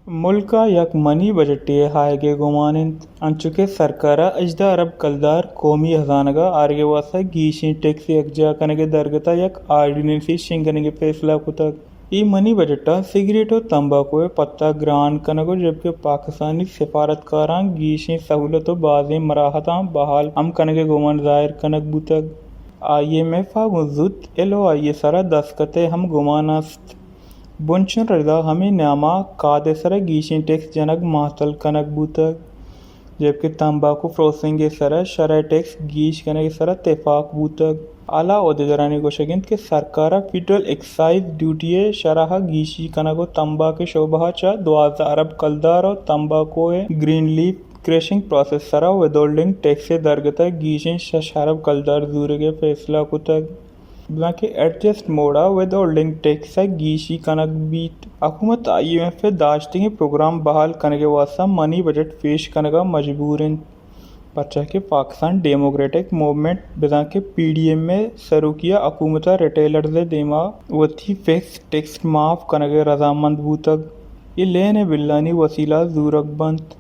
मुल्का यक मनी बजटे हायगे गोमानिंत अंचुके सरकारा अजदा अरब कलदार कौमी हजानगा आरगे वासा गीशी टैक्स यकजा कनगे दरगता यक आर्डिनेंसी शिंगनगे फैसला कुतक ई मनी बजटा सिगरेटो तंबाकू पत्ता ग्रान कनगो जबकि पाकिस्तानी सिफारतकारां गीशी सहूलतो बाज़े मराहतां बहाल हम कनगे गोमान जाहिर कनक बुतक IMF गुजुत एलो आइए सरा दस्कते हम गोमानस्त बुंचन रजा हमें न्यामा कादे सरा गीशी टैक्स जनक मातल कनक बुतक जबकि तंबाकू फ्रोसिंगे सरा शरह टैक्स गीश कनगे सरा तेफाक बुतक आला ओदेदरानी गोशगिंत के सरकारा फेडरल एक्साइज ड्यूटी शराह गीशी कनगो तंबाकू शोभा चा 12 अरब कलदार और तंबाकू ग्रीन लीफ क्रशिंग प्रोसेस सरा विदोल्डिंग टैक्स दरगता गीशी शरब कलदार जूरगे फैसला कुतक बाकी एडजस्ट मोड़ा विदोल्डिंग टैक्स गीशी कनक बीट हुकूमत IMF दाश्तिंग प्रोग्राम बहाल कनगे वासा मनी बजट पेश कनगा मजबूरन बच्चा के पाकिस्तान डेमोक्रेटिक मूवमेंट बिदा के PDM में शुरू किया हुकूमत रिटेलर से देमा वथी फिक्स टैक्स माफ कनगे रजामंद बूतक ये लेने बिल्लानी वसीला जूरक बंद